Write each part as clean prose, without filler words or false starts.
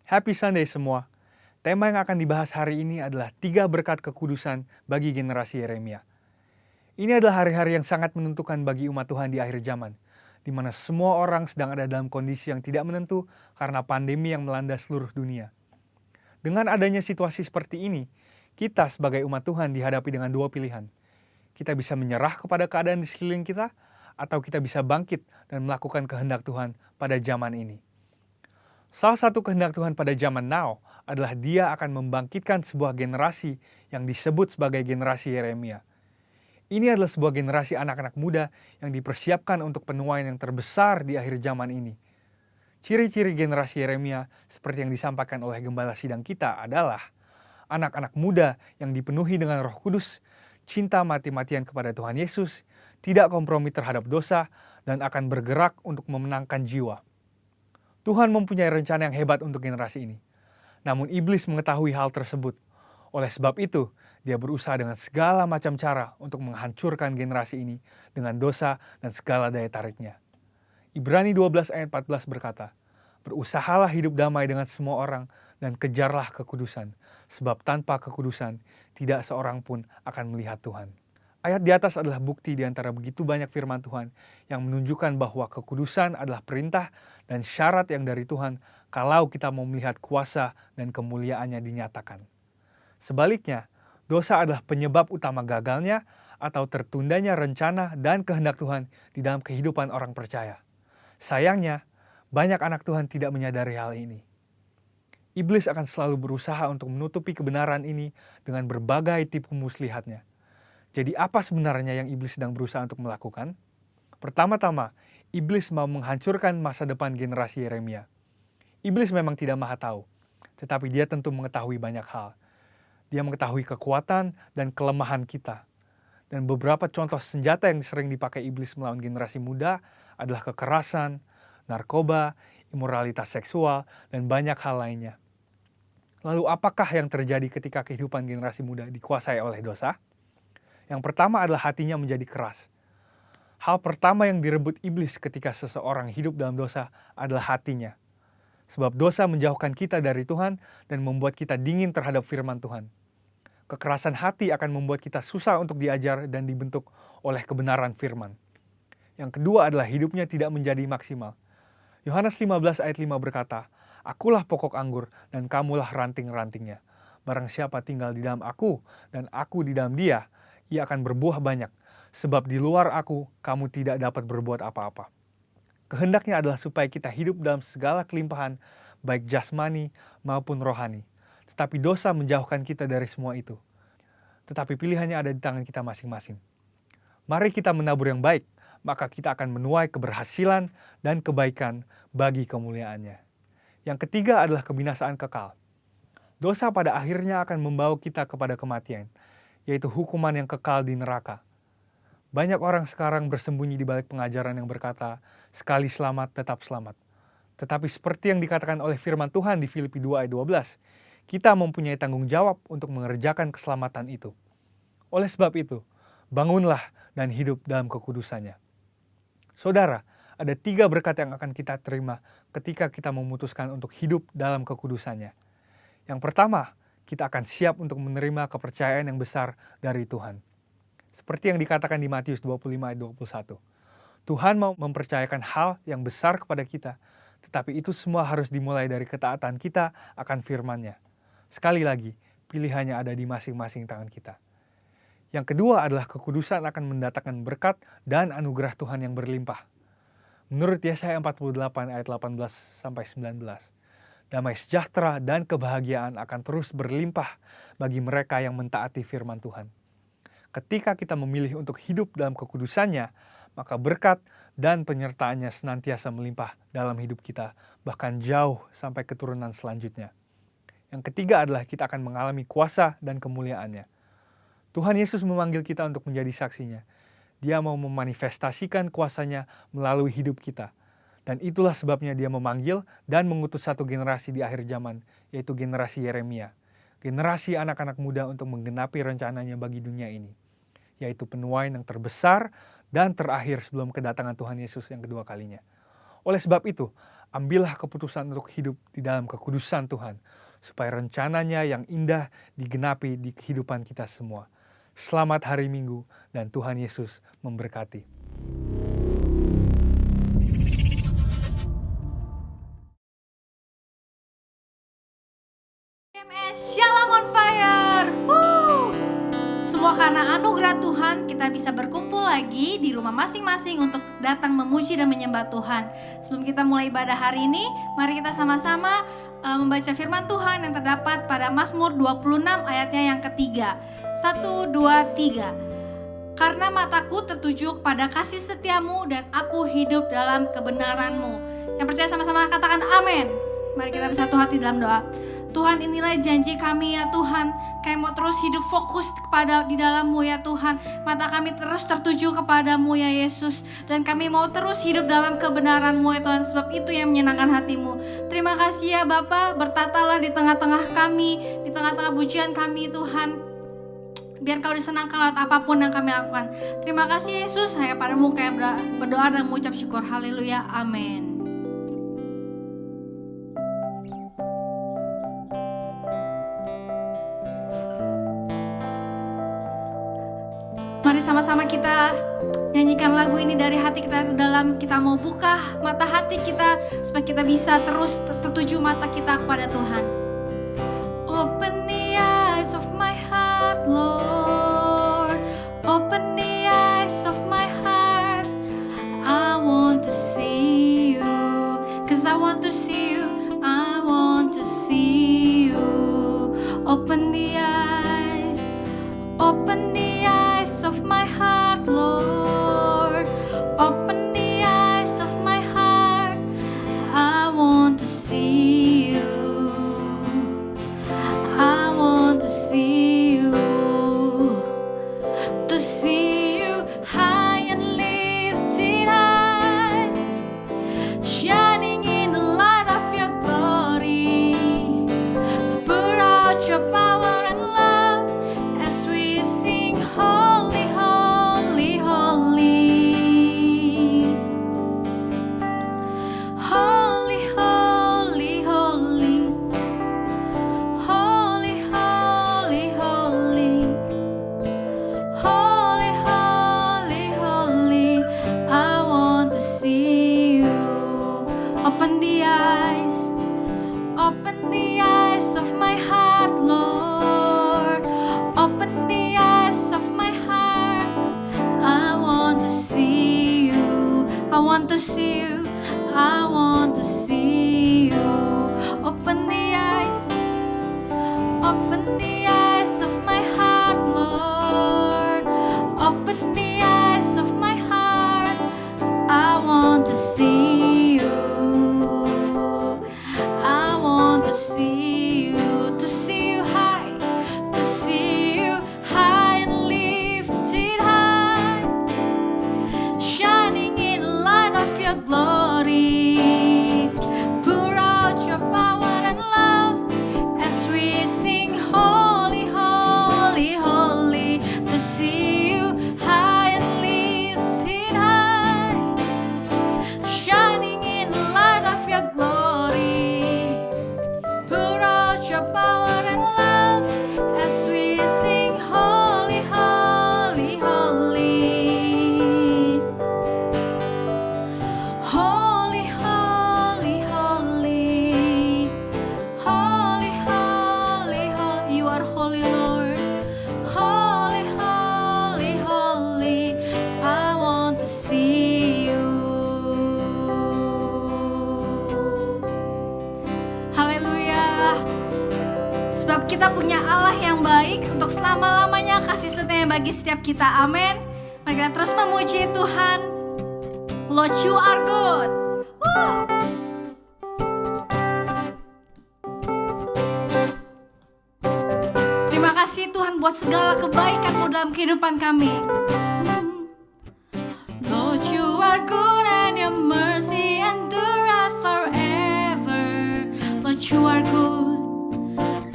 Happy Sunday semua. Tema yang akan dibahas hari ini adalah 3 berkat kekudusan bagi generasi Yeremia. Ini adalah hari-hari yang sangat menentukan bagi umat Tuhan di akhir zaman, di mana semua orang sedang ada dalam kondisi yang tidak menentu karena pandemi yang melanda seluruh dunia. Dengan adanya situasi seperti ini, kita sebagai umat Tuhan dihadapi dengan 2 pilihan. Kita bisa menyerah kepada keadaan di sekeliling kita, atau kita bisa bangkit dan melakukan kehendak Tuhan pada zaman ini. Salah satu kehendak Tuhan pada zaman now adalah Dia akan membangkitkan sebuah generasi yang disebut sebagai generasi Yeremia. Ini adalah sebuah generasi anak-anak muda yang dipersiapkan untuk penuaian yang terbesar di akhir zaman ini. Ciri-ciri generasi Yeremia seperti yang disampaikan oleh gembala sidang kita adalah anak-anak muda yang dipenuhi dengan Roh Kudus, cinta mati-matian kepada Tuhan Yesus, tidak kompromi terhadap dosa, dan akan bergerak untuk memenangkan jiwa. Tuhan mempunyai rencana yang hebat untuk generasi ini. Namun iblis mengetahui hal tersebut. Oleh sebab itu, dia berusaha dengan segala macam cara untuk menghancurkan generasi ini dengan dosa dan segala daya tariknya. Ibrani 12 ayat 14 berkata, "Berusahalah hidup damai dengan semua orang dan kejarlah kekudusan, sebab tanpa kekudusan tidak seorang pun akan melihat Tuhan." Ayat di atas adalah bukti di antara begitu banyak firman Tuhan yang menunjukkan bahwa kekudusan adalah perintah dan syarat yang dari Tuhan kalau kita mau melihat kuasa dan kemuliaannya dinyatakan. Sebaliknya, dosa adalah penyebab utama gagalnya atau tertundanya rencana dan kehendak Tuhan di dalam kehidupan orang percaya. Sayangnya, banyak anak Tuhan tidak menyadari hal ini. Iblis akan selalu berusaha untuk menutupi kebenaran ini dengan berbagai tipu muslihatnya. Jadi apa sebenarnya yang iblis sedang berusaha untuk melakukan? Pertama-tama, iblis mau menghancurkan masa depan generasi Yeremia. Iblis memang tidak maha tahu, tetapi dia tentu mengetahui banyak hal. Dia mengetahui kekuatan dan kelemahan kita. Dan beberapa contoh senjata yang sering dipakai iblis melawan generasi muda adalah kekerasan, narkoba, imoralitas seksual, dan banyak hal lainnya. Lalu apakah yang terjadi ketika kehidupan generasi muda dikuasai oleh dosa? Yang pertama adalah hatinya menjadi keras. Hal pertama yang direbut iblis ketika seseorang hidup dalam dosa adalah hatinya. Sebab dosa menjauhkan kita dari Tuhan dan membuat kita dingin terhadap firman Tuhan. Kekerasan hati akan membuat kita susah untuk diajar dan dibentuk oleh kebenaran firman. Yang kedua adalah hidupnya tidak menjadi maksimal. Yohanes 15 ayat 5 berkata, "Akulah pokok anggur dan kamulah ranting-rantingnya. Barang siapa tinggal di dalam aku dan aku di dalam dia, ia akan berbuah banyak, sebab di luar aku kamu tidak dapat berbuat apa-apa." Kehendaknya adalah supaya kita hidup dalam segala kelimpahan, baik jasmani maupun rohani. Tetapi dosa menjauhkan kita dari semua itu. Tetapi pilihannya ada di tangan kita masing-masing. Mari kita menabur yang baik, maka kita akan menuai keberhasilan dan kebaikan bagi kemuliaannya. Yang ketiga adalah kebinasaan kekal. Dosa pada akhirnya akan membawa kita kepada kematian, yaitu hukuman yang kekal di neraka. Banyak orang sekarang bersembunyi di balik pengajaran yang berkata, sekali selamat tetap selamat. Tetapi seperti yang dikatakan oleh firman Tuhan di Filipi 2 ayat 12, kita mempunyai tanggung jawab untuk mengerjakan keselamatan itu. Oleh sebab itu, bangunlah dan hidup dalam kekudusannya. Saudara, ada 3 berkat yang akan kita terima ketika kita memutuskan untuk hidup dalam kekudusannya. Yang pertama, kita akan siap untuk menerima kepercayaan yang besar dari Tuhan. Seperti yang dikatakan di Matius 25 ayat 21. Tuhan mau mempercayakan hal yang besar kepada kita, tetapi itu semua harus dimulai dari ketaatan kita akan firman-Nya. Sekali lagi, pilihannya ada di masing-masing tangan kita. Yang kedua adalah kekudusan akan mendatangkan berkat dan anugerah Tuhan yang berlimpah. Menurut Yesaya 48 ayat 18-19, damai sejahtera dan kebahagiaan akan terus berlimpah bagi mereka yang mentaati firman Tuhan. Ketika kita memilih untuk hidup dalam kekudusannya, maka berkat dan penyertaannya senantiasa melimpah dalam hidup kita, bahkan jauh sampai keturunan selanjutnya. Yang ketiga adalah kita akan mengalami kuasa dan kemuliaannya. Tuhan Yesus memanggil kita untuk menjadi saksinya. Dia mau memanifestasikan kuasanya melalui hidup kita. Dan itulah sebabnya dia memanggil dan mengutus satu generasi di akhir zaman, yaitu generasi Yeremia. Generasi anak-anak muda untuk menggenapi rencananya bagi dunia ini, yaitu penuaian yang terbesar dan terakhir sebelum kedatangan Tuhan Yesus yang kedua kalinya. Oleh sebab itu, ambillah keputusan untuk hidup di dalam kekudusan Tuhan, supaya rencananya yang indah digenapi di kehidupan kita semua. Selamat hari Minggu dan Tuhan Yesus memberkati. Shalom on fire. Semua karena anugerah Tuhan kita bisa berkumpul lagi di rumah masing-masing untuk datang memuji dan menyembah Tuhan. Sebelum kita mulai ibadah hari ini, mari kita sama-sama membaca firman Tuhan yang terdapat pada Mazmur 26 ayatnya yang ketiga. 1, 2, 3. Karena mataku tertuju kepada kasih setiamu dan aku hidup dalam kebenaranmu. Yang percaya sama-sama katakan amin. Mari kita bersatu hati dalam doa. Tuhan, inilah janji kami ya Tuhan. Kami mau terus hidup fokus di dalam-Mu ya Tuhan. Mata kami terus tertuju kepadamu ya Yesus. Dan kami mau terus hidup dalam kebenaran-Mu ya Tuhan. Sebab itu yang menyenangkan hati-Mu. Terima kasih ya Bapa, bertatalah di tengah-tengah kami, di tengah-tengah pujian kami Tuhan. Biar Kau disenangkan lewat apapun yang kami lakukan. Terima kasih Yesus, hanya padamu kami berdoa dan mengucap syukur. Haleluya, amin. Mari sama-sama kita nyanyikan lagu ini dari hati kita dalam. Kita mau buka mata hati kita supaya kita bisa terus tertuju mata kita kepada Tuhan. Open the eyes of my heart, Lord. Open the eyes of my heart. I want to see you, 'cause I want to see you. I want to see you. Open the eyes. Open the eyes of my heart, Lord. Open the eyes of my heart. I want to see you. I want to see you. To see you high and lifted high, shining in the light of your glory. Pour out your power and love as we sing holy, holy, holy. Holy, holy, holy. Holy, holy, holy. Holy, holy, holy. I want to see you. Open the eyes. Open the eyes of my heart, Lord. Open the eyes of my heart. I want to see you. I want to see you. I want to see you. Open the eyes. Open the eyes of my heart, Lord. Open the eyes of my heart. I want to see you. I want to see you. To see you high. To see you high and lifted high, shining in the light of your glory. Pour out your power and love as we sing holy, holy, holy. To see you high and lifted high, shining in the light of your glory. Pour out your power and love as we sing holy, holy, holy. Holy, holy, holy. Holy, holy, holy. You are holy, Lord. Holy, holy, holy. I want to see you. Haleluya. Sebab kita punya Allah yang baik untuk selama-lamanya, kasih setianya bagi setiap kita. Amin. Mari kita terus memuji Tuhan. Lord, you are good. Woo. Terima kasih Tuhan buat segala kebaikan-Mu dalam kehidupan kami. Lord, you are good and your mercy endureth forever. Lord, you are good.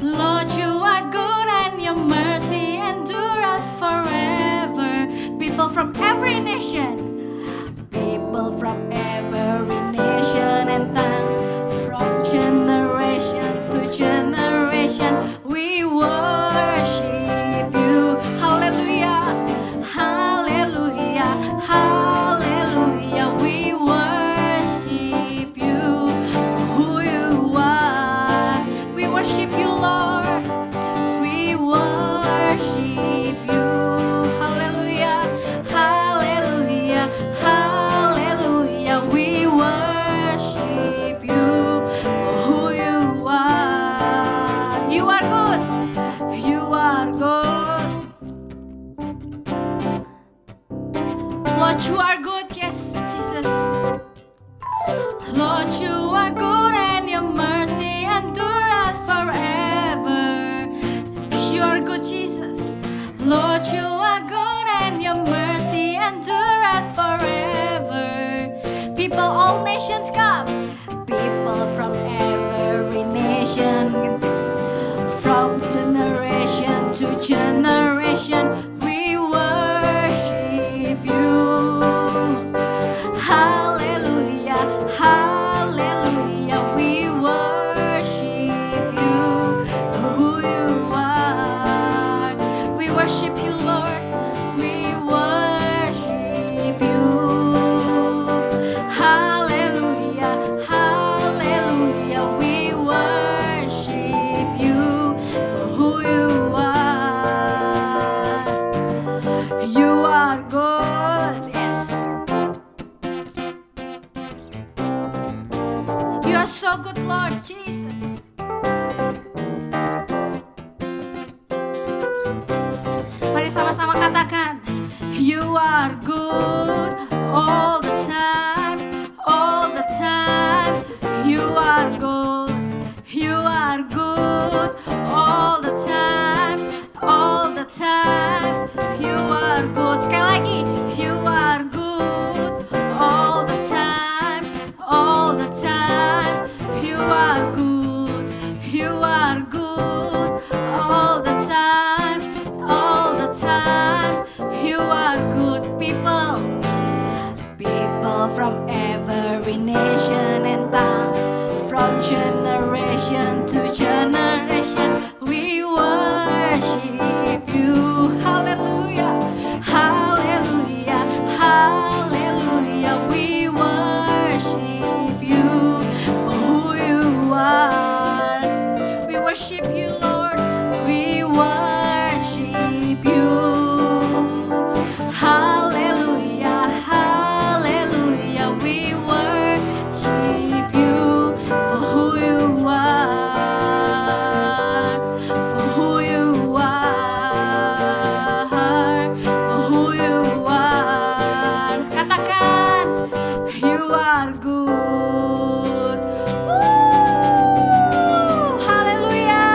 Lord, you are good and your mercy endureth forever. People from every nation, people from every nation and tongue, Jesus. Lord, you are good and your mercy endureth forever. People, all nations come. People from every nation, from generation to generation, we worship you. Hallelujah, hallelujah, we worship you for who you are. We worship you, Lord, we worship you. Hallelujah, hallelujah, we worship you for who you are. You are good, yes. You are so good, Lord Jesus. Mari sama-sama katakan, you are good all the time, all the time. You are good, you are good all the time, all the time. You are good. Sekali lagi, you are good all the time, all the time. You are good, you are good all the time, all the time. You are good. People, people from every nation and tongue, from generation to generation, we worship you. Hallelujah, hallelujah, hallelujah, we worship you for who you are. We worship you, Lord, we worship you. Hallelujah, hallelujah, we worship you for who you are, for who you are, for who you are. Katakan, you are good. Hallelujah.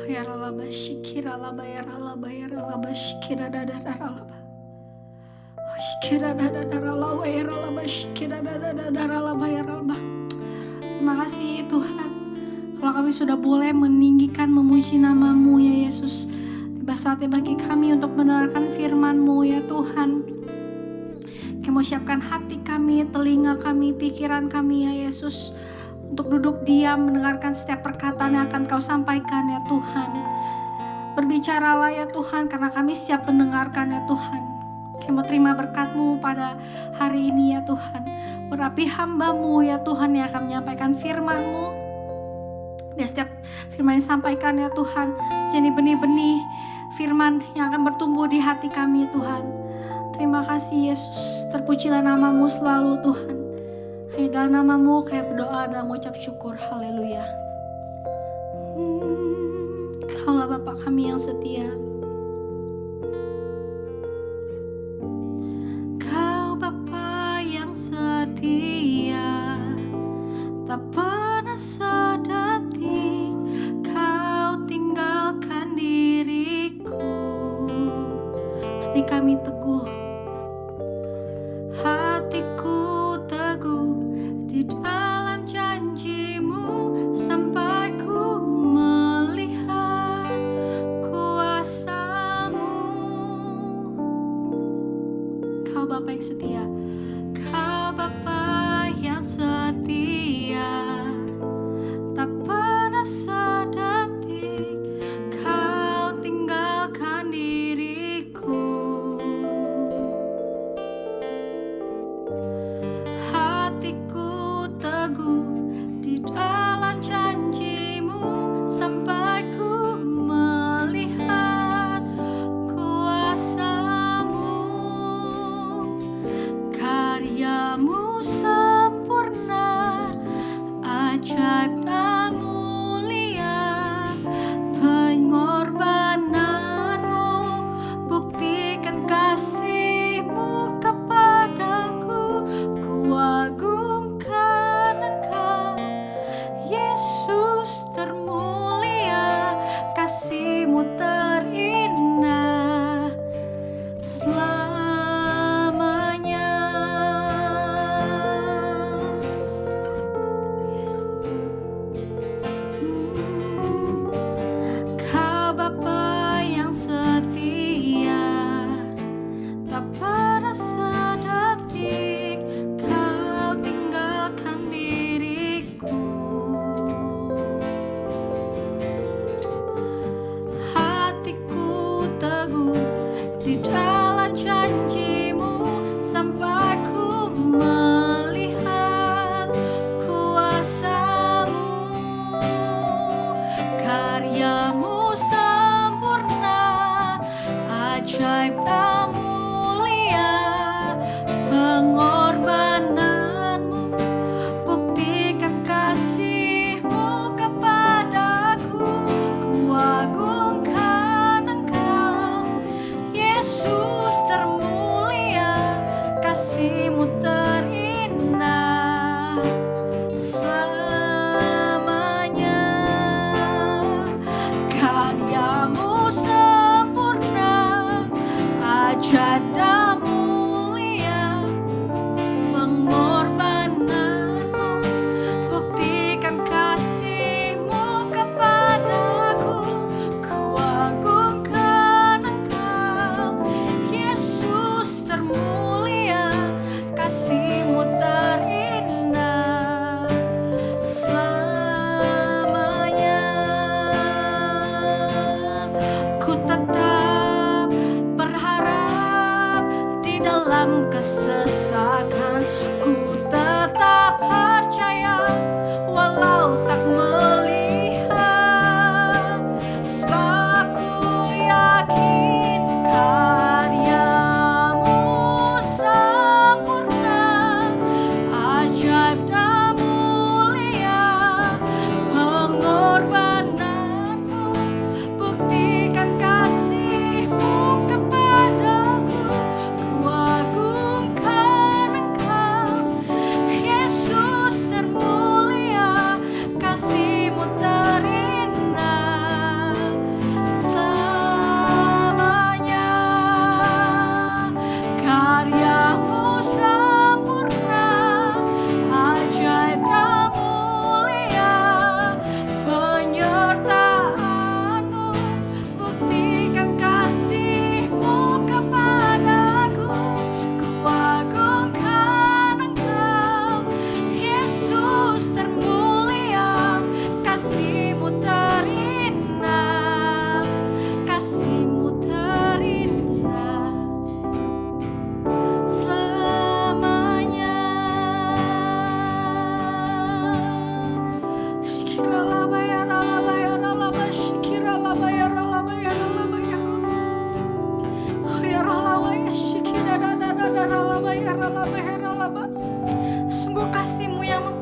Ya ralaba shikira laba ya ralaba ya ralaba shikira dadaralaba. Shikira dadaralaba ya ralaba shikira dadaralaba ya ralaba. Terima kasih Tuhan, kalau kami sudah boleh meninggikan memuji nama-Mu ya Yesus. Tiba saatnya bagi kami untuk mendengarkan firman-Mu ya Tuhan. Kami mau siapkan hati kami, telinga kami, pikiran kami ya Yesus, untuk duduk diam mendengarkan setiap perkataan yang akan Kau sampaikan ya Tuhan. Berbicaralah ya Tuhan, karena kami siap mendengarkan ya Tuhan. Kami mau terima berkat-Mu pada hari ini ya Tuhan. Urapi hamba-Mu ya Tuhan yang akan menyampaikan firman-Mu. Biar setiap firman yang disampaikan ya Tuhan, jadi benih-benih firman yang akan bertumbuh di hati kami Tuhan. Terima kasih Yesus, terpujilah nama-Mu selalu Tuhan. Hanya dalam nama-Mu kami berdoa dan mengucap syukur. Haleluya. Kaulah Bapa kami yang setia. Kau Bapa yang setia, tak pernah sedetik Kau tinggalkan diriku. Hati kami teguh, hatiku teguh di dalam janji-Mu sampai ku melihat kuasa-Mu. Kau Bapa yang setia, Kau Bapa yang setia, tak pernah sedetik Kau tinggalkan diriku. Hatiku teguh di dalam janji-Mu sampai ku melihat kuasa-Mu. Karya-Mu sempurna, ajaib dan mulia. Pengorbanan-Mu buktikan kasih-Mu kepadaku. Ku agungkan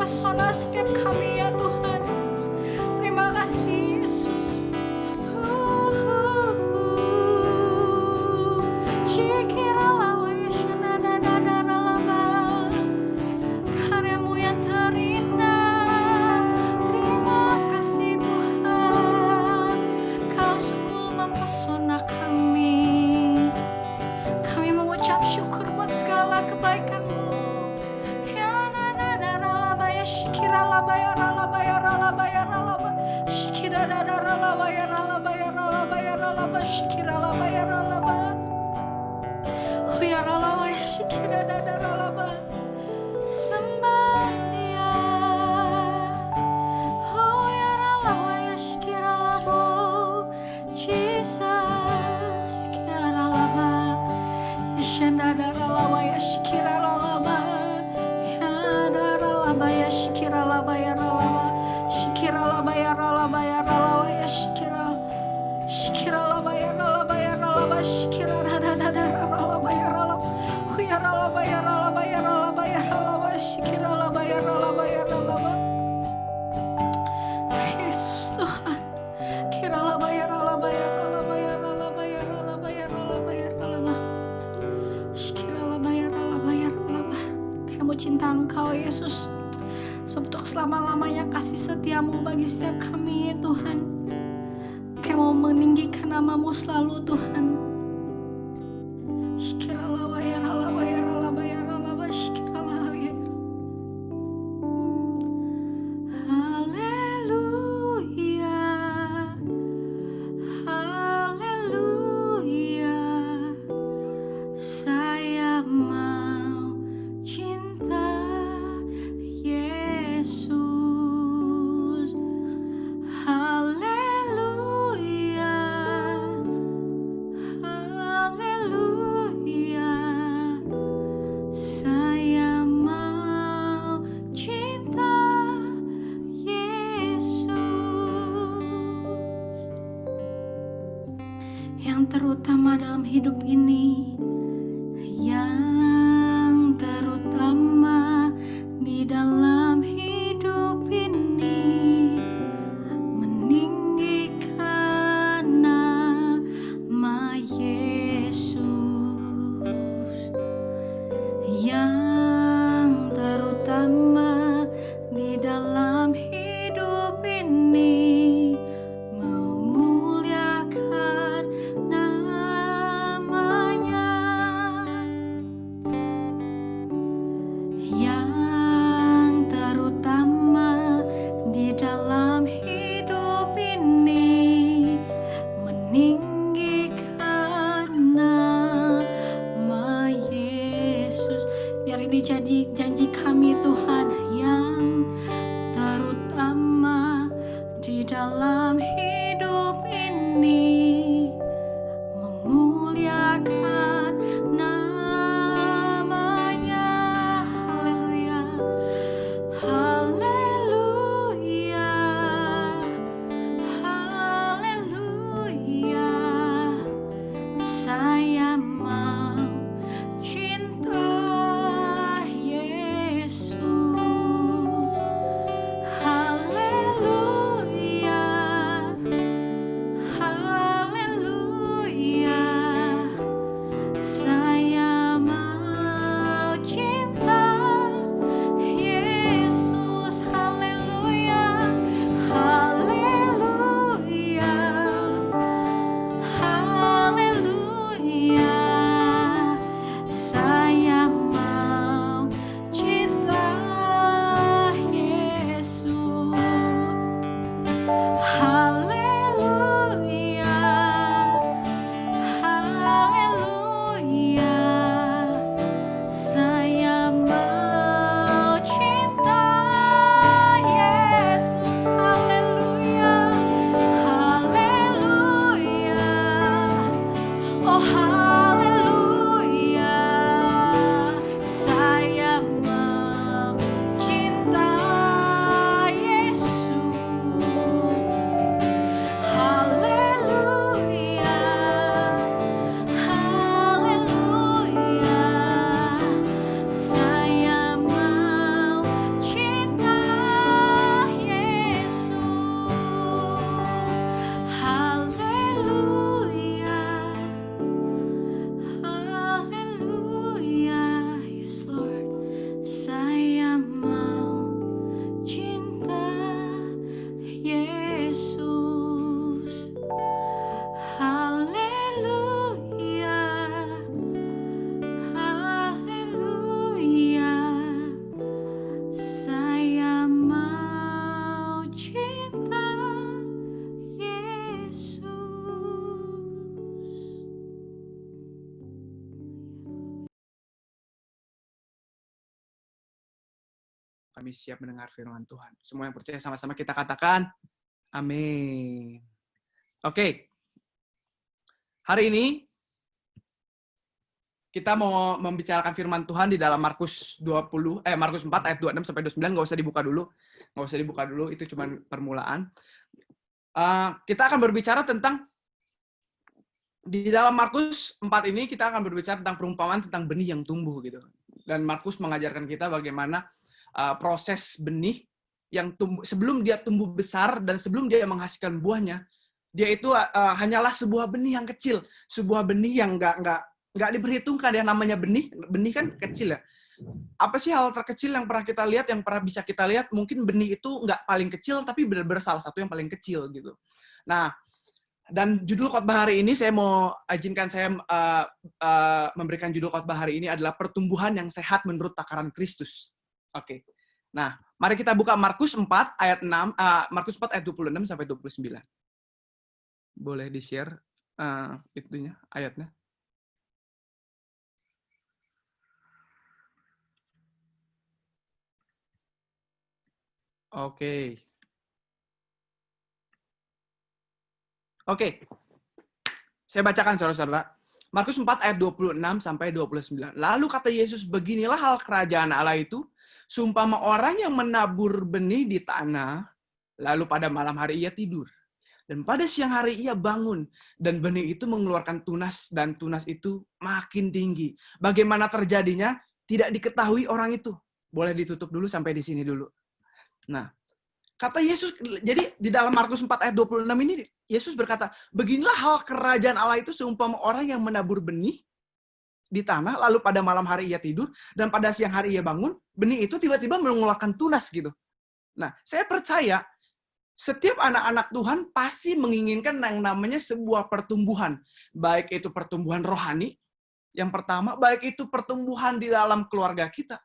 mempesona setiap kami ya Tuhan. Terima kasih Yesus. Karyamu yang terindah, terima kasih Tuhan. Kau sungguh mempesona kami. Kami mengucap syukur buat segala kebaikan-Mu. Ya na na na ralaba ya shikira laba ya ralaba ya ralaba ya ralaba shikira da da ralaba ya ralaba ya ralaba ya ralaba shikira laba ya ralaba ya ralaba ya shikira da da ralaba. Sembah Dia. Oh ya ralaba ya shikira labo Jesus kira ralaba ya shanda da ralaba ya shikira ralaba ya da ralaba ya shikira laba ya ralaba shikira laba ya ralaba ya ralaba ya shikira shikira laba ya ralaba ya ralaba shikira da da da da ralaba ya ralaba ya ralaba ya ralaba ya ralaba ya ralaba shikira laba ya ralaba ya ralaba. Yesus Tuhan, kira laba ya ralaba ya ralaba ya ralaba ya ralaba ya ralaba ya ralaba shikira laba ya ralaba ya ralaba. Kami mau cinta Engkau Yesus, sebab untuk selama-lamanya kasih setiamu bagi setiap kami ya Tuhan. Kami mau meninggikan nama-Mu selalu Tuhan. Shikira laba ya ralaba ya ralaba ya ralaba shikira laba ya. Haleluya, haleluya. Saya mau cinta Yesus. Haleluya, haleluya. Saya mau cinta Yesus. Yang terutama dalam hidup ini, yang terutama di dalam hidup ini, meninggikan nama Yesus. Yang terutama di dalam hidup ini, memuliakan namanya. Yang kami siap mendengar firman Tuhan. Semua yang percaya sama-sama kita katakan, amin. Oke. Hari ini kita mau membicarakan firman Tuhan di dalam Markus 4 ayat 26 sampai 29, nggak usah dibuka dulu, itu cuma permulaan. Kita akan berbicara tentang, di dalam Markus 4 ini kita akan berbicara tentang perumpamaan tentang benih yang tumbuh gitu. Dan Markus mengajarkan kita bagaimana proses benih yang tumbuh, sebelum dia tumbuh besar dan sebelum dia menghasilkan buahnya, dia itu hanyalah sebuah benih yang kecil, sebuah benih yang nggak diperhitungkan ya, namanya benih kan kecil ya. Apa sih hal terkecil yang pernah kita lihat, yang pernah bisa kita lihat? Mungkin benih itu nggak paling kecil, tapi benar-benar salah satu yang paling kecil gitu. Nah, dan judul khotbah hari ini saya mau izinkan saya memberikan judul khotbah hari ini adalah pertumbuhan yang sehat menurut takaran Kristus. Oke. Nah, mari kita buka Markus 4 ayat 26 sampai 29. Boleh di-share itunya, ayatnya. Oke. Saya bacakan saudara-saudara. Markus 4 ayat 26 sampai 29. Lalu kata Yesus, beginilah hal kerajaan Allah itu, seumpama orang yang menabur benih di tanah, lalu pada malam hari ia tidur. Dan pada siang hari ia bangun, dan benih itu mengeluarkan tunas, dan tunas itu makin tinggi. Bagaimana terjadinya? Tidak diketahui orang itu. Boleh ditutup dulu sampai di sini dulu. Nah, kata Yesus, jadi di dalam Markus 4 ayat 26 ini, Yesus berkata, beginilah hal kerajaan Allah itu seumpama orang yang menabur benih di tanah, lalu pada malam hari ia tidur, dan pada siang hari ia bangun, benih itu tiba-tiba mengeluarkan tunas gitu. Nah, saya percaya, setiap anak-anak Tuhan pasti menginginkan yang namanya sebuah pertumbuhan. Baik itu pertumbuhan rohani, yang pertama, baik itu pertumbuhan di dalam keluarga kita,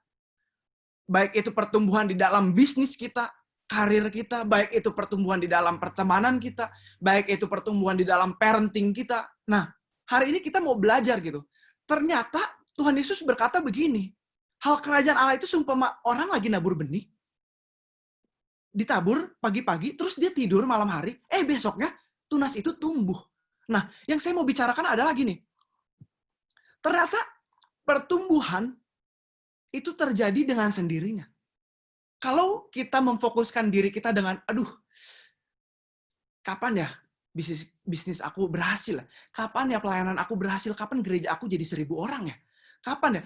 baik itu pertumbuhan di dalam bisnis kita, karir kita, baik itu pertumbuhan di dalam pertemanan kita, baik itu pertumbuhan di dalam parenting kita. Nah, hari ini kita mau belajar gitu. Ternyata Tuhan Yesus berkata begini, hal kerajaan Allah itu seumpama orang lagi nabur benih, ditabur pagi-pagi, terus dia tidur malam hari, besoknya tunas itu tumbuh. Nah, yang saya mau bicarakan adalah gini, ternyata pertumbuhan itu terjadi dengan sendirinya. Kalau kita memfokuskan diri kita dengan, kapan ya bisnis aku berhasil? Kapan ya pelayanan aku berhasil? Kapan gereja aku jadi 1.000 orang ya? Kapan ya?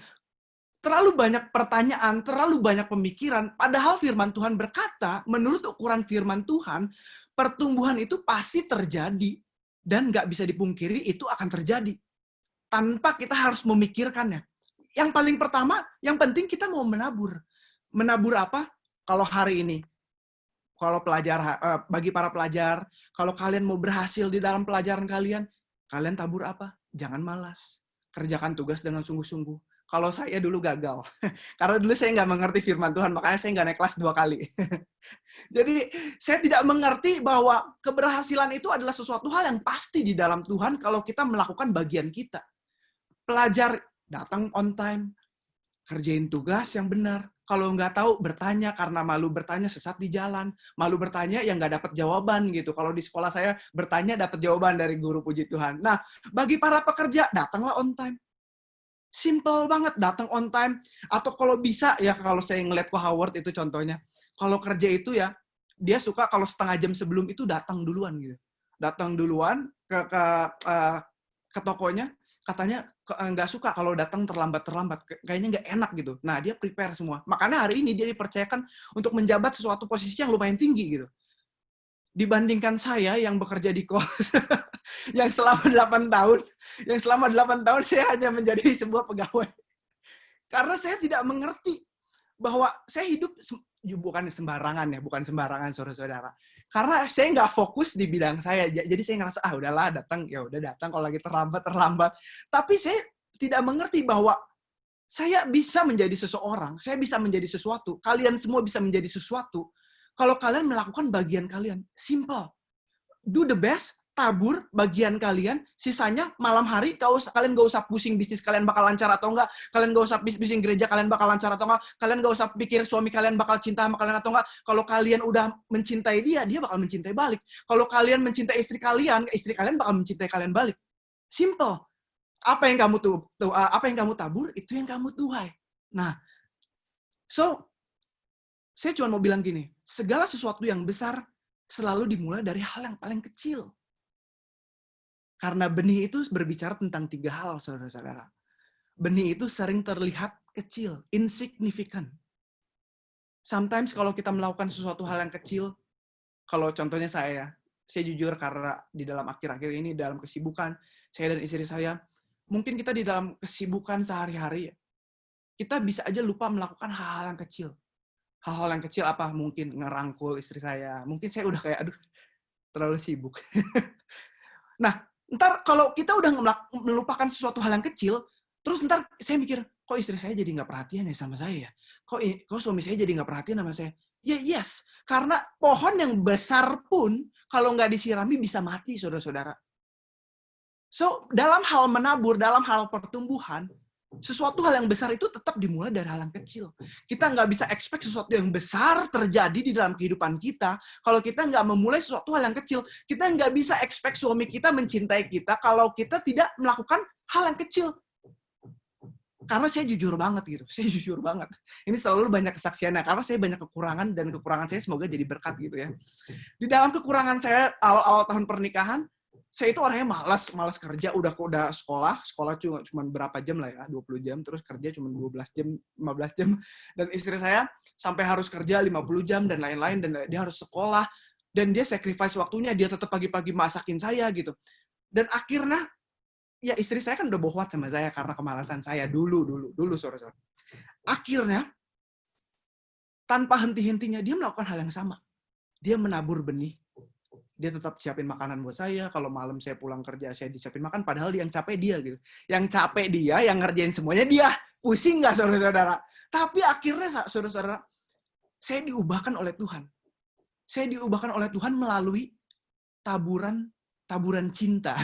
Terlalu banyak pertanyaan, terlalu banyak pemikiran. Padahal firman Tuhan berkata, menurut ukuran firman Tuhan, pertumbuhan itu pasti terjadi. Dan nggak bisa dipungkiri itu akan terjadi. Tanpa kita harus memikirkannya. Yang paling pertama, yang penting kita mau menabur. Menabur apa? Kalau hari ini, kalau bagi para pelajar, kalau kalian mau berhasil di dalam pelajaran kalian tabur apa? Jangan malas. Kerjakan tugas dengan sungguh-sungguh. Kalau saya dulu gagal. Karena dulu saya nggak mengerti firman Tuhan, makanya saya nggak naik kelas 2 kali. Jadi, saya tidak mengerti bahwa keberhasilan itu adalah sesuatu hal yang pasti di dalam Tuhan kalau kita melakukan bagian kita. Pelajar datang on time, kerjain tugas yang benar. Kalau nggak tahu, bertanya, karena malu bertanya sesat di jalan. Malu bertanya yang nggak dapat jawaban gitu. Kalau di sekolah saya bertanya dapat jawaban dari guru, puji Tuhan. Nah, bagi para pekerja, datanglah on time. Simple banget, datang on time. Atau kalau bisa, ya kalau saya ngeliat ke Howard itu contohnya. Kalau kerja itu ya, dia suka kalau setengah jam sebelum itu datang duluan gitu. Datang duluan ke tokonya, katanya nggak suka kalau datang terlambat, kayaknya nggak enak gitu. Nah, dia prepare semua. Makanya hari ini dia dipercayakan untuk menjabat sesuatu posisi yang lumayan tinggi gitu. Dibandingkan saya yang bekerja di kos, yang selama 8 tahun saya hanya menjadi sebuah pegawai. Karena saya tidak mengerti bahwa saya hidup bukan sembarangan saudara-saudara. Karena saya nggak fokus di bidang saya, jadi saya ngerasa udahlah datang, ya udah datang, kalau lagi terlambat. Tapi saya tidak mengerti bahwa saya bisa menjadi seseorang, saya bisa menjadi sesuatu, kalian semua bisa menjadi sesuatu kalau kalian melakukan bagian kalian. Simple. Do the best, tabur bagian kalian, sisanya malam hari kalian gak usah pusing bisnis kalian bakal lancar atau enggak, kalian gak usah pusing gereja kalian bakal lancar atau enggak, kalian gak usah pikir suami kalian bakal cinta sama kalian atau enggak. Kalau kalian udah mencintai dia bakal mencintai balik. Kalau kalian mencintai istri kalian bakal mencintai kalian balik. Simple. Apa yang kamu tabur, itu yang kamu tuai. Nah, saya cuma mau bilang gini, segala sesuatu yang besar selalu dimulai dari hal yang paling kecil. Karena benih itu berbicara tentang 3 hal, saudara-saudara. Benih itu sering terlihat kecil, insignificant. Sometimes kalau kita melakukan sesuatu hal yang kecil, kalau contohnya saya jujur karena di dalam akhir-akhir ini, dalam kesibukan, saya dan istri saya, mungkin kita di dalam kesibukan sehari-hari, kita bisa aja lupa melakukan hal-hal yang kecil. Hal-hal yang kecil apa? Mungkin ngerangkul istri saya. Mungkin saya udah kayak, terlalu sibuk. Nah, ntar kalau kita udah melupakan sesuatu hal yang kecil, terus ntar saya mikir, kok istri saya jadi nggak perhatian ya sama saya? Kok suami saya jadi nggak perhatian sama saya? Ya, yes. Karena pohon yang besar pun, kalau nggak disirami bisa mati, saudara-saudara. So, dalam hal menabur, dalam hal pertumbuhan, sesuatu hal yang besar itu tetap dimulai dari hal yang kecil. Kita nggak bisa expect sesuatu yang besar terjadi di dalam kehidupan kita kalau kita nggak memulai sesuatu hal yang kecil. Kita nggak bisa expect suami kita mencintai kita kalau kita tidak melakukan hal yang kecil. Karena saya jujur banget gitu. Saya jujur banget. Ini selalu banyak kesaksiannya. Karena saya banyak kekurangan dan kekurangan saya semoga jadi berkat gitu ya. Di dalam kekurangan saya awal-awal tahun pernikahan, saya itu orangnya malas kerja, udah sekolah cuma berapa jam lah ya, 20 jam, terus kerja cuma 12 jam, 15 jam, dan istri saya sampai harus kerja 50 jam, dan lain-lain, dan dia harus sekolah, dan dia sacrifice waktunya, dia tetap pagi-pagi masakin saya, gitu. Dan akhirnya, ya istri saya kan udah bohwat sama saya, karena kemalasan saya dulu, saudara-saudara. Akhirnya, tanpa henti-hentinya, dia melakukan hal yang sama. Dia menabur benih. Dia tetap siapin makanan buat saya. Kalau malam saya pulang kerja, saya disiapin makan. Padahal yang capek dia gitu. Yang capek dia, yang ngerjain semuanya dia. Pusing nggak saudara-saudara? Tapi akhirnya saudara-saudara, saya diubahkan oleh Tuhan. Saya diubahkan oleh Tuhan melalui taburan cinta.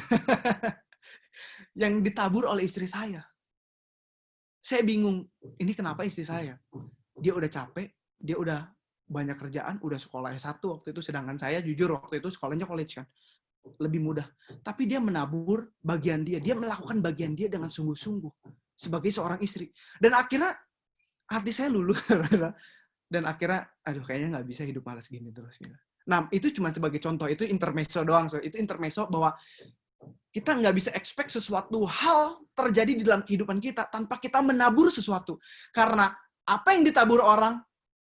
Yang ditabur oleh istri saya. Saya bingung, ini kenapa istri saya? Dia udah capek, dia udah banyak kerjaan, udah sekolah S1 waktu itu, sedangkan saya jujur waktu itu sekolahnya college kan, lebih mudah. Tapi dia menabur bagian dia melakukan bagian dia dengan sungguh-sungguh sebagai seorang istri. Dan akhirnya hati saya luluh, dan akhirnya, kayaknya nggak bisa hidup malas gini terus. Nah, itu cuma sebagai contoh, itu intermezzo doang. Itu intermezzo bahwa kita nggak bisa expect sesuatu hal terjadi di dalam kehidupan kita tanpa kita menabur sesuatu. Karena apa yang ditabur orang,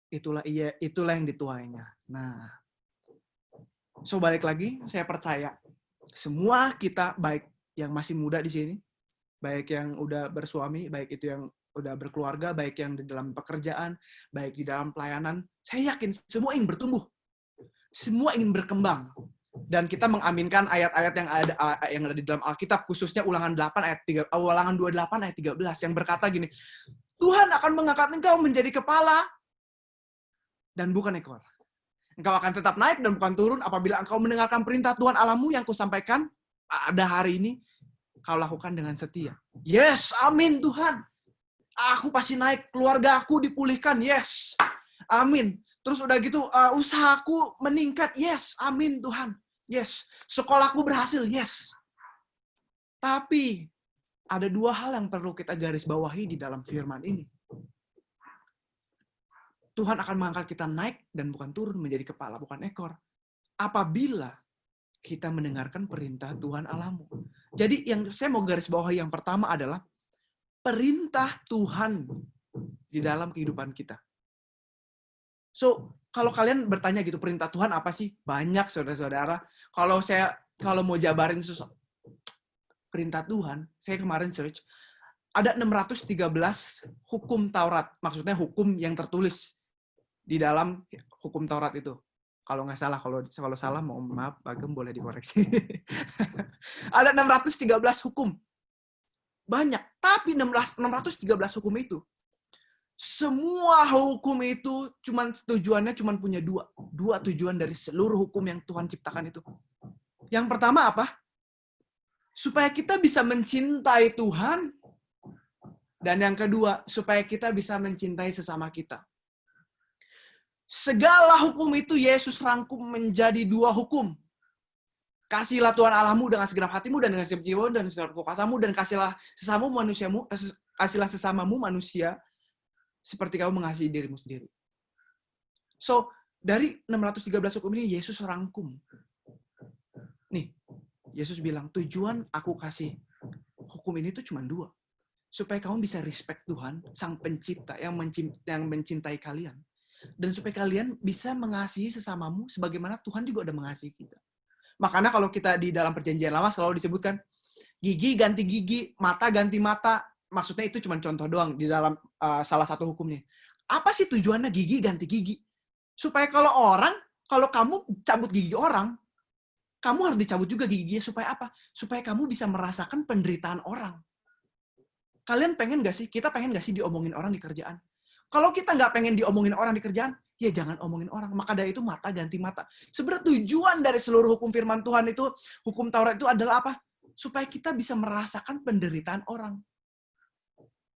itulah yang dituainya. Nah, balik lagi, saya percaya semua kita, baik yang masih muda di sini, baik yang udah bersuami, baik itu yang udah berkeluarga, baik yang di dalam pekerjaan, baik di dalam pelayanan, saya yakin semua ingin bertumbuh, semua ingin berkembang. Dan kita mengaminkan ayat-ayat yang ada di dalam Alkitab, khususnya Ulangan 28 Ulangan 28 ayat 13 yang berkata gini, Tuhan akan mengangkat engkau menjadi kepala dan bukan ekor. Engkau akan tetap naik dan bukan turun apabila engkau mendengarkan perintah Tuhan Allahmu yang kusampaikan pada hari ini, kau lakukan dengan setia. Yes, amin Tuhan. Aku pasti naik, keluarga aku dipulihkan, yes. Amin. Terus udah gitu, usahaku meningkat, yes, amin Tuhan. Yes. Sekolahku berhasil, yes. Tapi ada 2 hal yang perlu kita garis bawahi di dalam firman ini. Tuhan akan mengangkat kita naik dan bukan turun menjadi kepala, bukan ekor. Apabila kita mendengarkan perintah Tuhan Allahmu. Jadi yang saya mau garis bawahi yang pertama adalah perintah Tuhan di dalam kehidupan kita. So, kalau kalian bertanya gitu, perintah Tuhan apa sih? Banyak, saudara-saudara. Kalau mau jabarin perintah Tuhan, saya kemarin search, ada 613 hukum Taurat. Maksudnya hukum yang tertulis di dalam hukum Taurat itu. Kalau nggak salah, kalau salah, mohon maaf, Agam boleh dikoreksi. Ada 613 hukum. Banyak. Tapi 613 hukum itu, semua hukum itu tujuannya cuma punya 2. 2 tujuan dari seluruh hukum yang Tuhan ciptakan itu. Yang pertama apa? Supaya kita bisa mencintai Tuhan. Dan yang kedua, supaya kita bisa mencintai sesama kita. Segala hukum itu Yesus rangkum menjadi 2 hukum. Kasihilah Tuhan Allahmu dengan segenap hatimu dan dengan segenap jiwamu dan segenap kekuatanmu, dan kasihlah sesamamu manusia seperti kamu mengasihi dirimu sendiri. So, dari 613 hukum ini Yesus rangkum. Nih, Yesus bilang, tujuan aku kasih hukum ini tuh cuma 2. Supaya kamu bisa respect Tuhan, Sang Pencipta yang mencintai kalian. Dan supaya kalian bisa mengasihi sesamamu sebagaimana Tuhan juga udah mengasihi kita. Makanya kalau kita di dalam perjanjian lama selalu disebutkan, gigi ganti gigi, mata ganti mata. Maksudnya itu cuma contoh doang di dalam salah satu hukumnya. Apa sih tujuannya gigi ganti gigi? Supaya kalau kamu cabut gigi orang, kamu harus dicabut juga giginya. Supaya apa? Supaya kamu bisa merasakan penderitaan orang. Kalian pengen gak sih? Kita pengen gak sih diomongin orang di kerjaan? Kalau kita nggak pengen diomongin orang di kerjaan, ya jangan omongin orang. Maka dari itu mata ganti mata. Sebenarnya tujuan dari seluruh hukum firman Tuhan itu, hukum Taurat itu adalah apa? Supaya kita bisa merasakan penderitaan orang.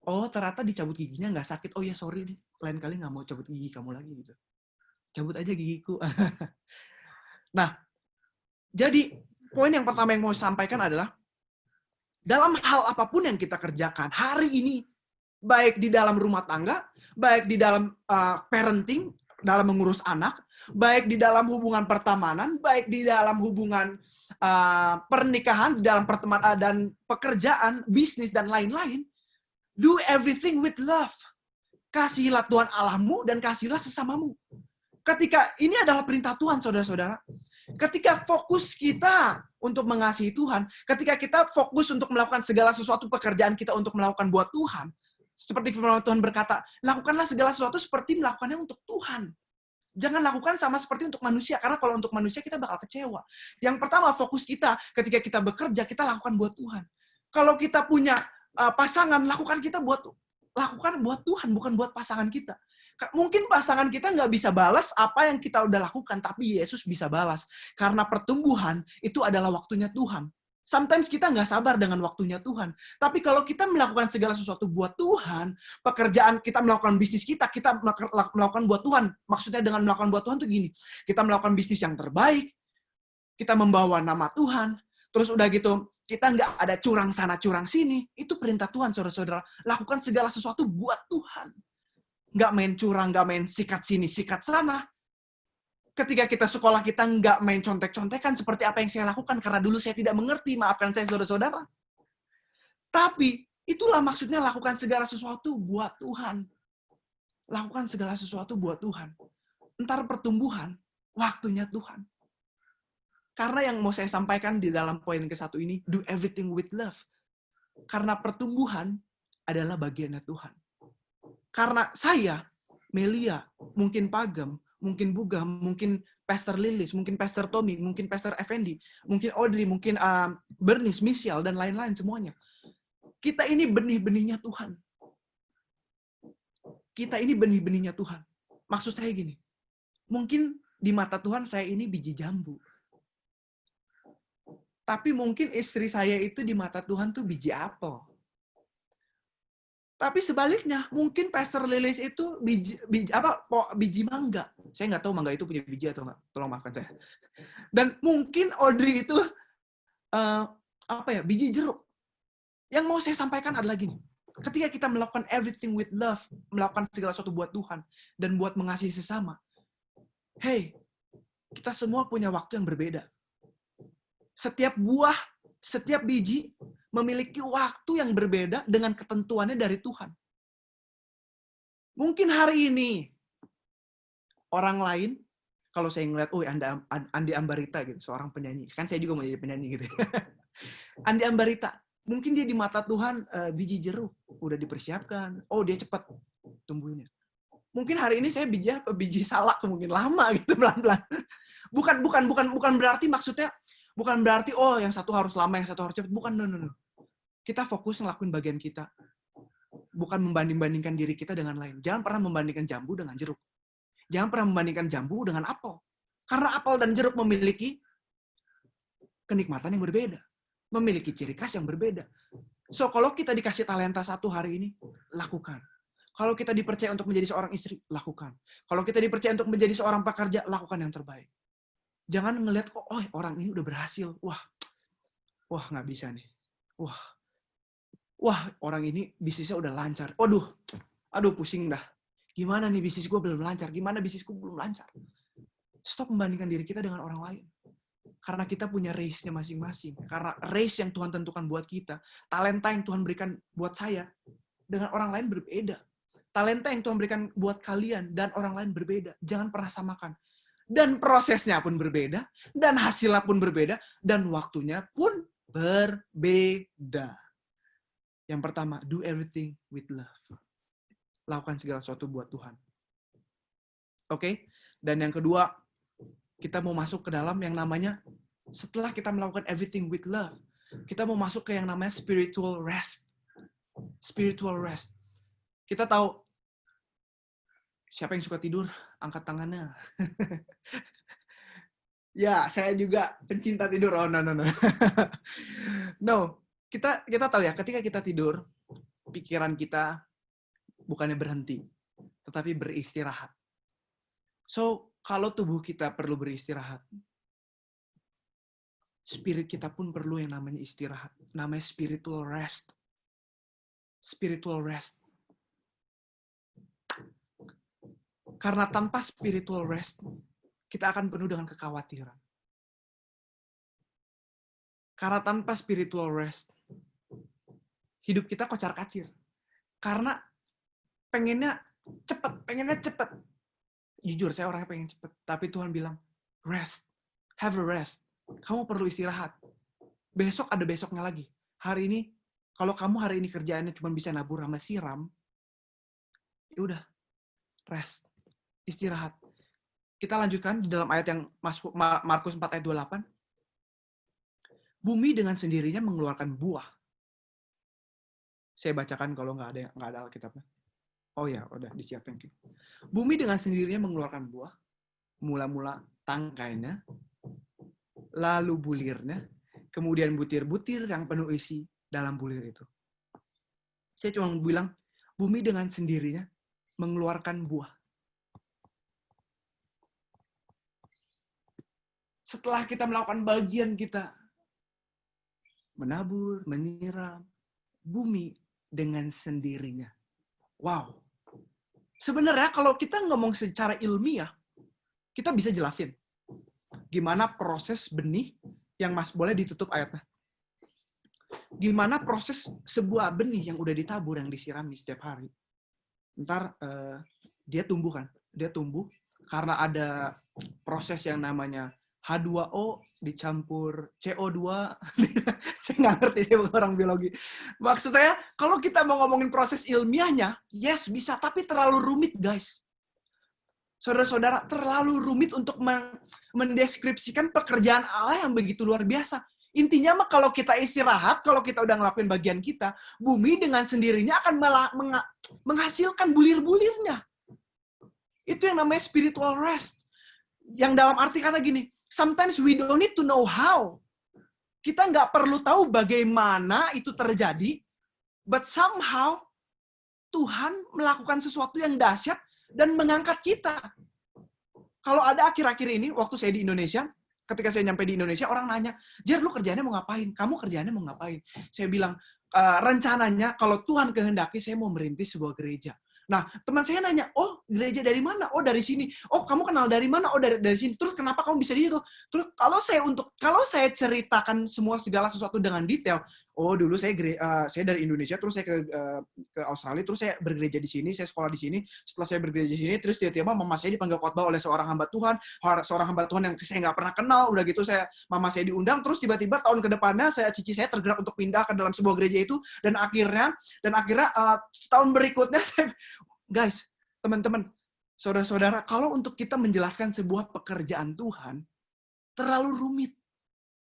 Oh, ternyata dicabut giginya nggak sakit. Oh ya, sorry nih. Lain kali nggak mau cabut gigi kamu lagi gitu. Cabut aja gigiku. Nah, jadi poin yang pertama yang mau saya sampaikan adalah, dalam hal apapun yang kita kerjakan hari ini, baik di dalam rumah tangga, baik di dalam parenting, dalam mengurus anak, baik di dalam hubungan pertemanan, baik di dalam hubungan pernikahan, di dalam pertemanan dan pekerjaan, bisnis, dan lain-lain. Do everything with love. Kasihilah Tuhan Allahmu dan kasihilah sesamamu. Ketika ini adalah perintah Tuhan, saudara-saudara. Ketika fokus kita untuk mengasihi Tuhan, ketika kita fokus untuk melakukan segala sesuatu pekerjaan kita untuk melakukan buat Tuhan, seperti firman Tuhan berkata, lakukanlah segala sesuatu seperti melakukannya untuk Tuhan. Jangan lakukan sama seperti untuk manusia, karena kalau untuk manusia kita bakal kecewa. Yang pertama, fokus kita ketika kita bekerja, kita lakukan buat Tuhan. Kalau kita punya pasangan, lakukan buat Tuhan, bukan buat pasangan kita. Mungkin pasangan kita nggak bisa balas apa yang kita udah lakukan, tapi Yesus bisa balas. Karena pertumbuhan itu adalah waktunya Tuhan. Sometimes kita nggak sabar dengan waktunya Tuhan. Tapi kalau kita melakukan segala sesuatu buat Tuhan, pekerjaan kita melakukan bisnis kita melakukan buat Tuhan. Maksudnya dengan melakukan buat Tuhan tuh gini, kita melakukan bisnis yang terbaik, kita membawa nama Tuhan, terus udah gitu, kita nggak ada curang sana, curang sini. Itu perintah Tuhan, saudara-saudara. Lakukan segala sesuatu buat Tuhan. Nggak main curang, nggak main sikat sini, sikat sana. Ketika kita sekolah, kita nggak main contek-contekan seperti apa yang saya lakukan, karena dulu saya tidak mengerti, maafkan saya saudara-saudara. Tapi, itulah maksudnya lakukan segala sesuatu buat Tuhan. Lakukan segala sesuatu buat Tuhan. Entar pertumbuhan, waktunya Tuhan. Karena yang mau saya sampaikan di dalam poin ke-1 ini, do everything with love. Karena pertumbuhan adalah bagiannya Tuhan. Karena saya, Melia, mungkin Pagem, mungkin Bugam, mungkin Pastor Lilis, mungkin Pastor Tommy, mungkin Pastor Effendi, mungkin Audrey, mungkin Bernice, Michelle, dan lain-lain semuanya. Kita ini benih-benihnya Tuhan. Kita ini benih-benihnya Tuhan. Maksud saya gini, mungkin di mata Tuhan saya ini biji jambu. Tapi mungkin istri saya itu di mata Tuhan tuh biji apel. Tapi sebaliknya, mungkin Pastor Lilis itu biji mangga. Saya nggak tahu mangga itu punya biji atau nggak. Tolong maafkan saya. Dan mungkin Audrey itu biji jeruk. Yang mau saya sampaikan adalah gini. Ketika kita melakukan everything with love, melakukan segala sesuatu buat Tuhan dan buat mengasihi sesama. Hey, kita semua punya waktu yang berbeda. Setiap buah, setiap biji memiliki waktu yang berbeda dengan ketentuannya dari Tuhan. Mungkin hari ini orang lain, kalau saya ngeliat, Andi Ambarita gitu, seorang penyanyi. Kan saya juga mau jadi penyanyi gitu. Andi Ambarita, mungkin dia di mata Tuhan biji jeruk, udah dipersiapkan. Oh, dia cepat tumbuhnya. Mungkin hari ini saya biji salak, mungkin lama gitu, pelan-pelan. Bukan berarti maksudnya, bukan berarti, yang satu harus lama, yang satu harus cepat. Bukan, no. Kita fokus ngelakuin bagian kita. Bukan membanding-bandingkan diri kita dengan lain. Jangan pernah membandingkan jambu dengan jeruk. Jangan pernah membandingkan jambu dengan apel. Karena apel dan jeruk memiliki kenikmatan yang berbeda. Memiliki ciri khas yang berbeda. So, kalau kita dikasih talenta satu hari ini, lakukan. Kalau kita dipercaya untuk menjadi seorang istri, lakukan. Kalau kita dipercaya untuk menjadi seorang pekerja, lakukan yang terbaik. Jangan ngelihat kok, oh orang ini udah berhasil. Wah nggak bisa nih. Wah orang ini bisnisnya udah lancar. Aduh pusing dah. Gimana nih bisnis gue belum lancar? Gimana bisnisku belum lancar? Stop membandingkan diri kita dengan orang lain. Karena kita punya race-nya masing-masing. Karena race yang Tuhan tentukan buat kita, talenta yang Tuhan berikan buat saya, dengan orang lain berbeda. Talenta yang Tuhan berikan buat kalian dan orang lain berbeda. Jangan pernah samakan. Dan prosesnya pun berbeda, dan hasilnya pun berbeda, dan waktunya pun berbeda. Yang pertama, do everything with love. Lakukan segala sesuatu buat Tuhan. Oke? Dan yang kedua, kita mau masuk ke dalam yang namanya, setelah kita melakukan everything with love, kita mau masuk ke yang namanya spiritual rest. Spiritual rest. Kita tahu, siapa yang suka tidur? Angkat tangannya. Ya, saya juga pencinta tidur. Oh, no. No, kita tahu ya, ketika kita tidur, pikiran kita bukannya berhenti, tetapi beristirahat. So, kalau tubuh kita perlu beristirahat, spirit kita pun perlu yang namanya istirahat. Namanya spiritual rest. Spiritual rest. Karena tanpa spiritual rest, kita akan penuh dengan kekhawatiran. Karena tanpa spiritual rest, hidup kita kocar-kacir. Karena pengennya cepet. Jujur, saya orangnya pengen cepet. Tapi Tuhan bilang, rest. Have a rest. Kamu perlu istirahat. Besok ada besoknya lagi. Hari ini, kalau kamu hari ini kerjaannya cuma bisa nabur sama siram, ya udah, rest. Istirahat. Kita lanjutkan di dalam ayat yang Markus 4 ayat 28. Bumi dengan sendirinya mengeluarkan buah. Saya bacakan kalau nggak ada Alkitabnya. Oh ya, udah disiapin. Bumi dengan sendirinya mengeluarkan buah. Mula-mula tangkainya, lalu bulirnya, kemudian butir-butir yang penuh isi dalam bulir itu. Saya cuma bilang, bumi dengan sendirinya mengeluarkan buah. Setelah kita melakukan bagian kita, menabur, menyiram, bumi dengan sendirinya. Wow. Sebenarnya kalau kita ngomong secara ilmiah, kita bisa jelasin gimana proses benih yang boleh ditutup ayatnya. Gimana proses sebuah benih yang udah ditabur, yang disirami setiap hari. Ntar dia tumbuh kan? Dia tumbuh karena ada proses yang namanya H2O dicampur CO2. Saya nggak ngerti, saya bukan orang biologi. Maksud saya, kalau kita mau ngomongin proses ilmiahnya, yes bisa, tapi terlalu rumit guys. Saudara-saudara, terlalu rumit untuk mendeskripsikan pekerjaan Allah yang begitu luar biasa. Intinya mah kalau kita istirahat, kalau kita udah ngelakuin bagian kita, bumi dengan sendirinya akan menghasilkan bulir-bulirnya. Itu yang namanya spiritual rest. Yang dalam arti kata gini, sometimes we don't need to know how. Kita nggak perlu tahu bagaimana itu terjadi, but somehow Tuhan melakukan sesuatu yang dahsyat dan mengangkat kita. Kalau ada akhir-akhir ini, waktu saya di Indonesia, ketika saya nyampe di Indonesia, orang nanya, Jer, lu kerjaannya mau ngapain? Kamu kerjaannya mau ngapain? Saya bilang, rencananya kalau Tuhan kehendaki, saya mau merintis sebuah gereja. Nah, teman saya nanya, oh gereja dari mana? Oh dari sini. Oh kamu kenal dari mana? Oh dari sini. Terus kenapa kamu bisa di situ? Terus kalau saya ceritakan segala sesuatu dengan detail, oh dulu saya dari Indonesia, terus saya ke Australia, terus saya bergereja di sini, saya sekolah di sini. Setelah saya bergereja di sini, terus tiba-tiba mama saya dipanggil khotbah oleh seorang hamba Tuhan yang saya nggak pernah kenal. Udah gitu mama saya diundang, terus tiba-tiba tahun kedepannya cici saya tergerak untuk pindah ke dalam sebuah gereja itu, dan akhirnya tahun berikutnya guys, teman-teman, saudara-saudara, kalau untuk kita menjelaskan sebuah pekerjaan Tuhan terlalu rumit.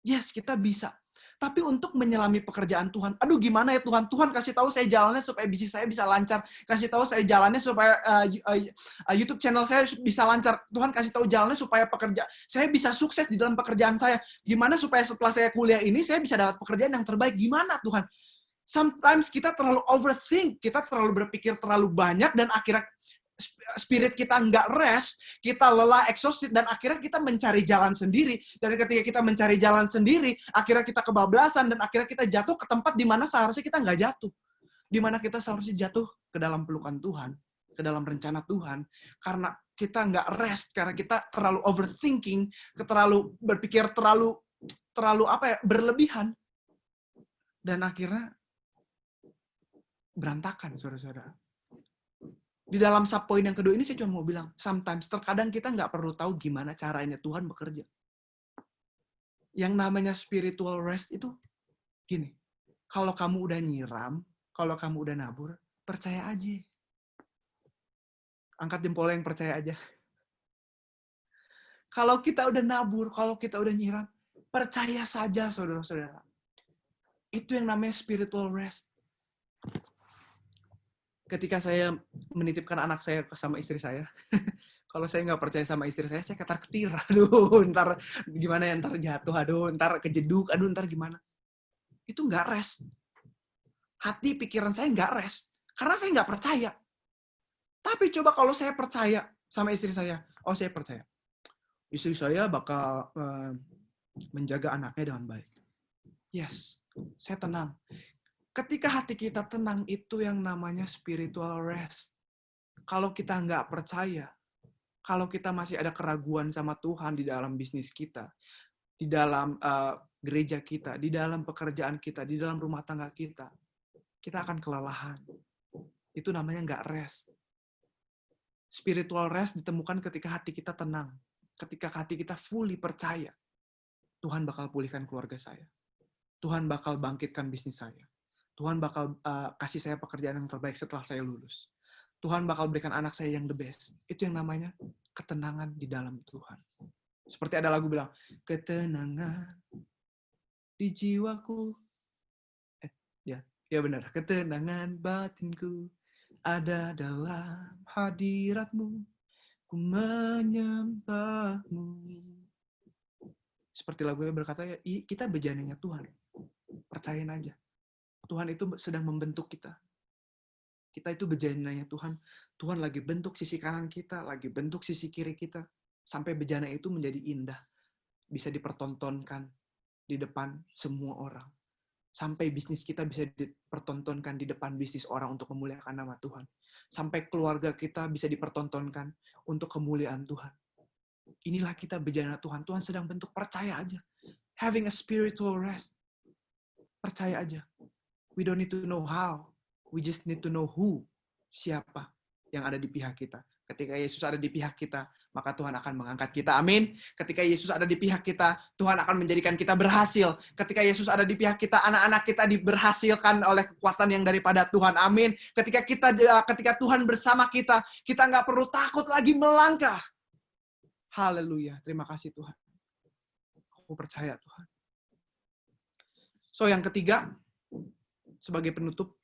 Yes, kita bisa. tapi untuk menyelami pekerjaan Tuhan. Aduh gimana ya Tuhan, Tuhan kasih tahu saya jalannya supaya bisnis saya bisa lancar, kasih tahu saya jalannya supaya YouTube channel saya bisa lancar, Tuhan kasih tahu jalannya supaya saya bisa sukses di dalam pekerjaan saya. Gimana supaya setelah saya kuliah ini saya bisa dapat pekerjaan yang terbaik? Gimana Tuhan? Sometimes kita terlalu overthink, kita terlalu berpikir terlalu banyak, dan akhirnya spirit kita nggak rest, kita lelah, exhausted, dan akhirnya kita mencari jalan sendiri. Dan ketika kita mencari jalan sendiri, akhirnya kita kebablasan, dan akhirnya kita jatuh ke tempat di mana seharusnya kita nggak jatuh. Di mana kita seharusnya jatuh ke dalam pelukan Tuhan, ke dalam rencana Tuhan. Karena kita nggak rest, karena kita terlalu overthinking, terlalu berpikir terlalu berlebihan. Dan akhirnya berantakan, saudara-saudara. Di dalam subpoint yang kedua ini saya cuma mau bilang, sometimes, terkadang kita nggak perlu tahu gimana caranya Tuhan bekerja. Yang namanya spiritual rest itu gini, kalau kamu udah nyiram, kalau kamu udah nabur, percaya aja. Angkat jempolnya yang percaya aja. Kalau kita udah nabur, kalau kita udah nyiram, percaya saja, saudara-saudara. Itu yang namanya spiritual rest. Ketika saya menitipkan anak saya sama istri saya, kalau saya nggak percaya sama istri saya ketar-ketir. Aduh, ntar gimana ya, ntar jatuh, aduh, ntar kejeduk, aduh, ntar gimana. Itu nggak rest. Hati, pikiran saya nggak rest. Karena saya nggak percaya. Tapi coba kalau saya percaya sama istri saya, oh saya percaya. Istri saya bakal menjaga anaknya dengan baik. Yes, saya tenang. Ketika hati kita tenang, itu yang namanya spiritual rest. Kalau kita nggak percaya, kalau kita masih ada keraguan sama Tuhan di dalam bisnis kita, di dalam gereja kita, di dalam pekerjaan kita, di dalam rumah tangga kita akan kelelahan. Itu namanya nggak rest. Spiritual rest ditemukan ketika hati kita tenang. Ketika hati kita fully percaya, Tuhan bakal pulihkan keluarga saya. Tuhan bakal bangkitkan bisnis saya. Tuhan bakal kasih saya pekerjaan yang terbaik setelah saya lulus. Tuhan bakal berikan anak saya yang the best. Itu yang namanya ketenangan di dalam Tuhan. Seperti ada lagu bilang, ketenangan di jiwaku. Ya benar. Ketenangan batinku ada dalam hadiratmu. Ku menyembahmu. Seperti lagunya berkata, ya, kita bejananya Tuhan. Percayain aja. Tuhan itu sedang membentuk kita. Kita itu bejananya Tuhan. Tuhan lagi bentuk sisi kanan kita, lagi bentuk sisi kiri kita. Sampai bejana itu menjadi indah. Bisa dipertontonkan di depan semua orang. Sampai bisnis kita bisa dipertontonkan di depan bisnis orang untuk memuliakan nama Tuhan. Sampai keluarga kita bisa dipertontonkan untuk kemuliaan Tuhan. Inilah kita bejana Tuhan. Tuhan sedang bentuk, percaya aja. Having a spiritual rest. Percaya aja. We don't need to know how. We just need to know who. Siapa yang ada di pihak kita. Ketika Yesus ada di pihak kita, maka Tuhan akan mengangkat kita. Amin. Ketika Yesus ada di pihak kita, Tuhan akan menjadikan kita berhasil. Ketika Yesus ada di pihak kita, anak-anak kita diberhasilkan oleh kekuatan yang daripada Tuhan. Amin. Ketika Tuhan bersama kita, kita nggak perlu takut lagi melangkah. Haleluya. Terima kasih Tuhan. Aku percaya Tuhan. So yang ketiga, sebagai penutup,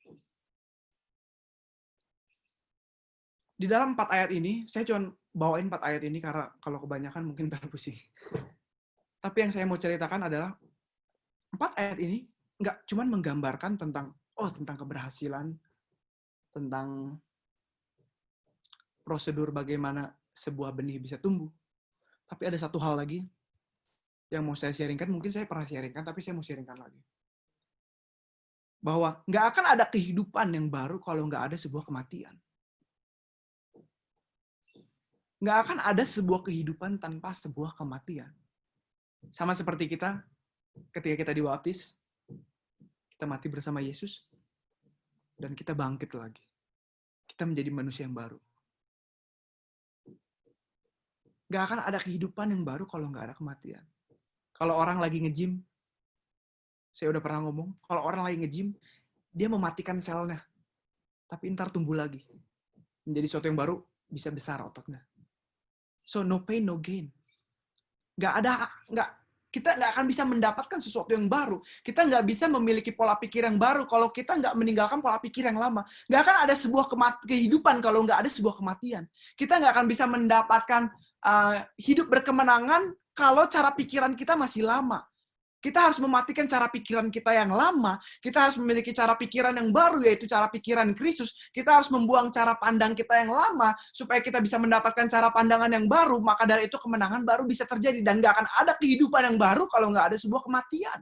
di dalam 4 ayat ini, saya cuma bawain 4 ayat ini karena kalau kebanyakan mungkin pusing. Tapi yang saya mau ceritakan adalah 4 ayat ini nggak cuma menggambarkan tentang keberhasilan, tentang prosedur bagaimana sebuah benih bisa tumbuh. Tapi ada satu hal lagi yang mau saya sharingkan, mungkin saya pernah sharingkan, tapi saya mau sharingkan lagi. Bahwa nggak akan ada kehidupan yang baru kalau nggak ada sebuah kematian. Nggak akan ada sebuah kehidupan tanpa sebuah kematian. Sama seperti kita, ketika kita dibaptis, kita mati bersama Yesus, dan kita bangkit lagi. Kita menjadi manusia yang baru. Nggak akan ada kehidupan yang baru kalau nggak ada kematian. Kalau orang lagi nge-gym, saya udah pernah ngomong, kalau orang lagi nge-gym, dia mematikan selnya. Tapi ntar tumbuh lagi. Menjadi sesuatu yang baru, bisa besar ototnya. So, no pain, no gain. Nggak Kita nggak akan bisa mendapatkan sesuatu yang baru. Kita nggak bisa memiliki pola pikir yang baru kalau kita nggak meninggalkan pola pikir yang lama. Nggak akan ada sebuah kehidupan kalau nggak ada sebuah kematian. Kita nggak akan bisa mendapatkan hidup berkemenangan kalau cara pikiran kita masih lama. Kita harus mematikan cara pikiran kita yang lama. Kita harus memiliki cara pikiran yang baru, yaitu cara pikiran Kristus. Kita harus membuang cara pandang kita yang lama, supaya kita bisa mendapatkan cara pandangan yang baru. Maka dari itu kemenangan baru bisa terjadi. Dan gak akan ada kehidupan yang baru kalau gak ada sebuah kematian.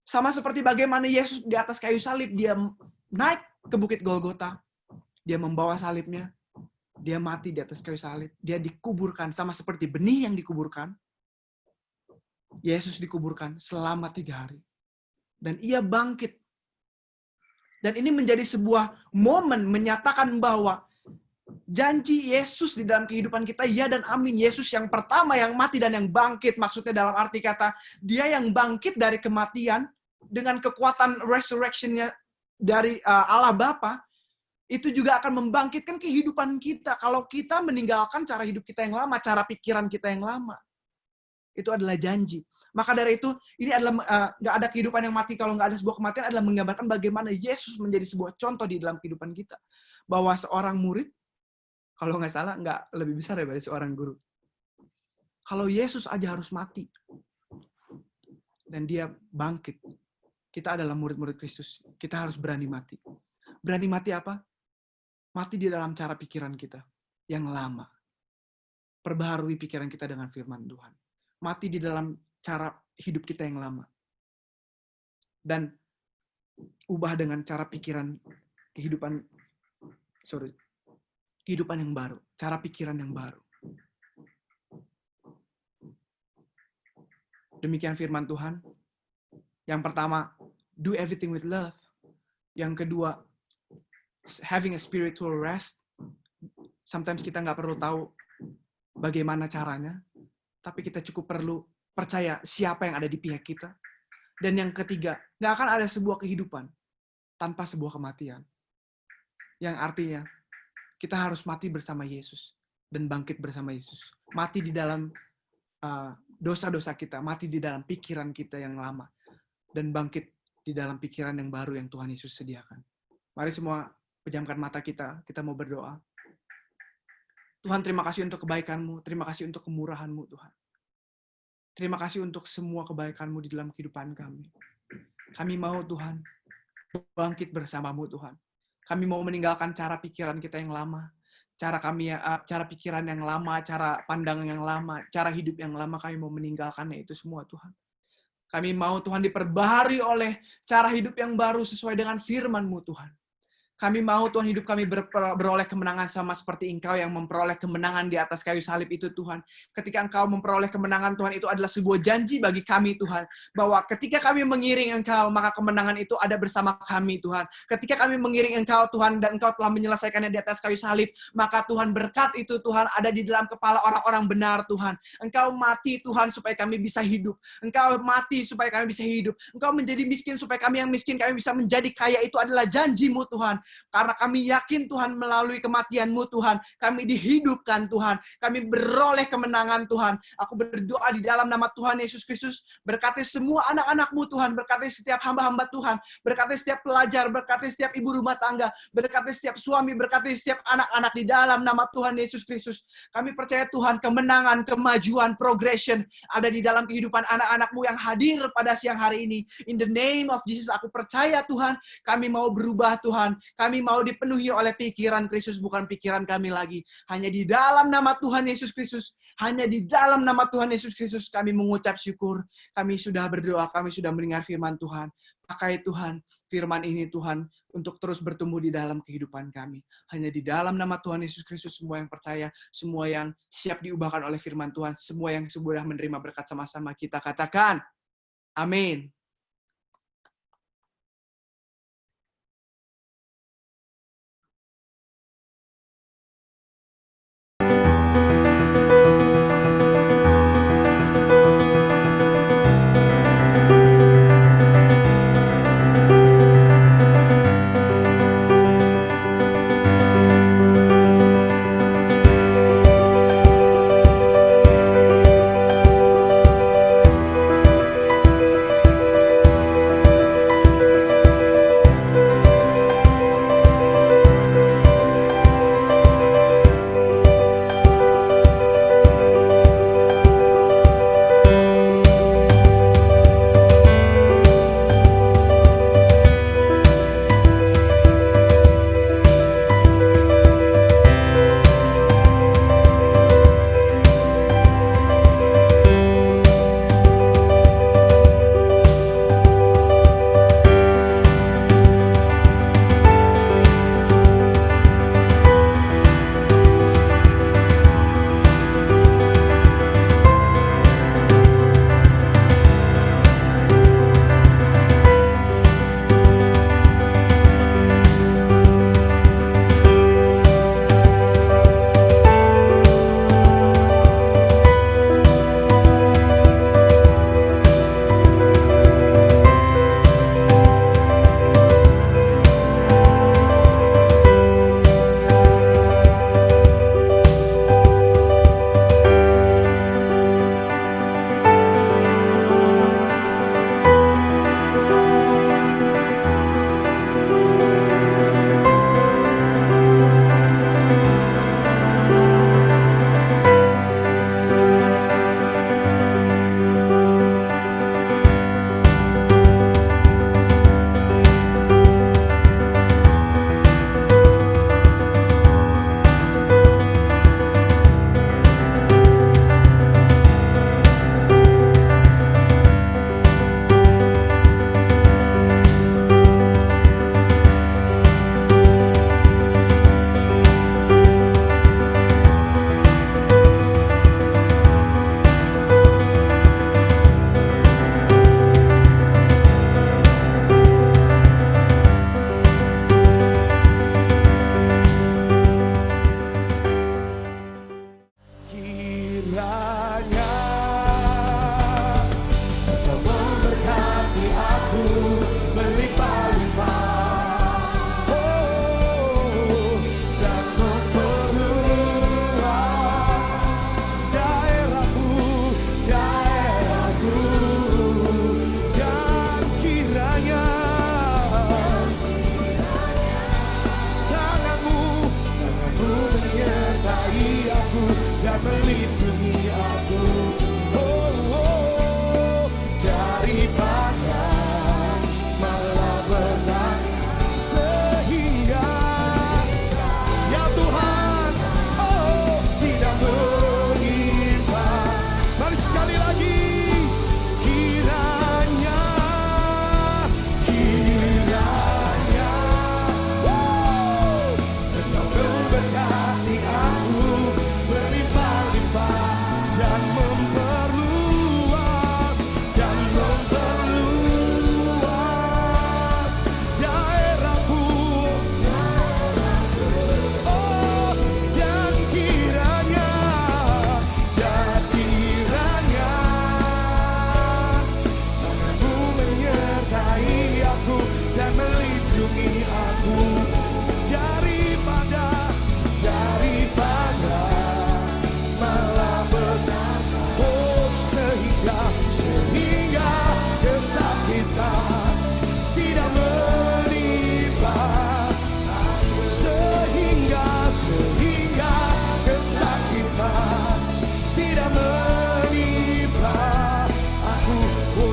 Sama seperti bagaimana Yesus di atas kayu salib, dia naik ke Bukit Golgota. Dia membawa salibnya. Dia mati di atas kayu salib. Dia dikuburkan sama seperti benih yang dikuburkan. Yesus dikuburkan selama 3 hari. Dan ia bangkit. Dan ini menjadi sebuah momen menyatakan bahwa janji Yesus di dalam kehidupan kita, ya dan amin. Yesus yang pertama yang mati dan yang bangkit. Maksudnya dalam arti kata, dia yang bangkit dari kematian dengan kekuatan resurrection-nya dari Allah Bapa. Itu juga akan membangkitkan kehidupan kita. Kalau kita meninggalkan cara hidup kita yang lama, cara pikiran kita yang lama. Itu adalah janji. Maka dari itu, ini adalah nggak ada kehidupan yang mati kalau nggak ada sebuah kematian, adalah menggambarkan bagaimana Yesus menjadi sebuah contoh di dalam kehidupan kita. Bahwa seorang murid, kalau nggak salah, nggak lebih besar daripada seorang guru. Kalau Yesus aja harus mati, dan dia bangkit, kita adalah murid-murid Kristus. Kita harus berani mati. Berani mati apa? Mati di dalam cara pikiran kita yang lama. Perbaharui pikiran kita dengan firman Tuhan. Mati di dalam cara hidup kita yang lama. Dan ubah dengan cara pikiran kehidupan yang baru, cara pikiran yang baru. Demikian firman Tuhan. Yang pertama, do everything with love. Yang kedua, having a spiritual rest. Sometimes kita nggak perlu tahu bagaimana caranya, tapi kita cukup perlu percaya siapa yang ada di pihak kita. Dan yang ketiga, nggak akan ada sebuah kehidupan tanpa sebuah kematian. Yang artinya, kita harus mati bersama Yesus dan bangkit bersama Yesus. Mati di dalam dosa-dosa kita, mati di dalam pikiran kita yang lama, dan bangkit di dalam pikiran yang baru yang Tuhan Yesus sediakan. Mari semua pejamkan mata kita mau berdoa. Tuhan, terima kasih untuk kebaikan-Mu, terima kasih untuk kemurahan-Mu, Tuhan. Terima kasih untuk semua kebaikan-Mu di dalam kehidupan kami. Kami mau, Tuhan, bangkit bersama-Mu, Tuhan. Kami mau meninggalkan cara pikiran kita yang lama, cara pikiran yang lama, cara pandang yang lama, cara hidup yang lama, kami mau meninggalkannya itu semua, Tuhan. Kami mau, Tuhan, diperbaharui oleh cara hidup yang baru sesuai dengan firman-Mu, Tuhan. Kami mau, Tuhan, hidup kami beroleh kemenangan sama seperti Engkau yang memperoleh kemenangan di atas kayu salib itu, Tuhan. Ketika Engkau memperoleh kemenangan, Tuhan, itu adalah sebuah janji bagi kami, Tuhan. Bahwa ketika kami mengiring Engkau, maka kemenangan itu ada bersama kami, Tuhan. Ketika kami mengiring Engkau, Tuhan, dan Engkau telah menyelesaikannya di atas kayu salib, maka Tuhan, berkat itu, Tuhan, ada di dalam kepala orang-orang benar, Tuhan. Engkau mati, Tuhan, supaya kami bisa hidup. Engkau mati supaya kami bisa hidup. Engkau menjadi miskin supaya kami yang miskin, kami bisa menjadi kaya. Itu adalah janji-Mu, Tuhan. Karena kami yakin, Tuhan, melalui kematian-Mu, Tuhan, kami dihidupkan, Tuhan. Kami beroleh kemenangan, Tuhan. Aku berdoa di dalam nama Tuhan Yesus Kristus. Berkati semua anak-anak-Mu, Tuhan. Berkati setiap hamba-hamba Tuhan. Berkati setiap pelajar. Berkati setiap ibu rumah tangga. Berkati setiap suami. Berkati setiap anak-anak di dalam nama Tuhan Yesus Kristus. Kami percaya, Tuhan, kemenangan, kemajuan, progression ada di dalam kehidupan anak-anak-Mu yang hadir pada siang hari ini. In the name of Jesus, aku percaya, Tuhan, kami mau berubah, Tuhan. Kami mau dipenuhi oleh pikiran Kristus, bukan pikiran kami lagi. Hanya di dalam nama Tuhan Yesus Kristus, hanya di dalam nama Tuhan Yesus Kristus kami mengucap syukur. Kami sudah berdoa, kami sudah mendengar firman Tuhan. Pakai, Tuhan, firman ini, Tuhan, untuk terus bertumbuh di dalam kehidupan kami. Hanya di dalam nama Tuhan Yesus Kristus, semua yang percaya, semua yang siap diubahkan oleh firman Tuhan, semua yang sudah menerima berkat sama-sama kita katakan, amin. kiranya Engkau memberkati aku berlimpah-limpah. Dan memperluas daerahku, dan kiranya tanganmu menyertai aku dan melindungi aku. Daripada malapetaka sehingga ya Tuhan, tidak menimpa. Mari sekali lagi, kiranya Engkau memberkati aku berlimpah-limpah dan memperluas daerahku. Dan kiranya tanganmu menyertai aku dan melindungi aku daripada malapetaka, sehingga kesakitan tidak menimpa, sehingga kesakitan tidak menimpa aku,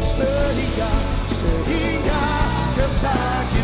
sehingga kesakitan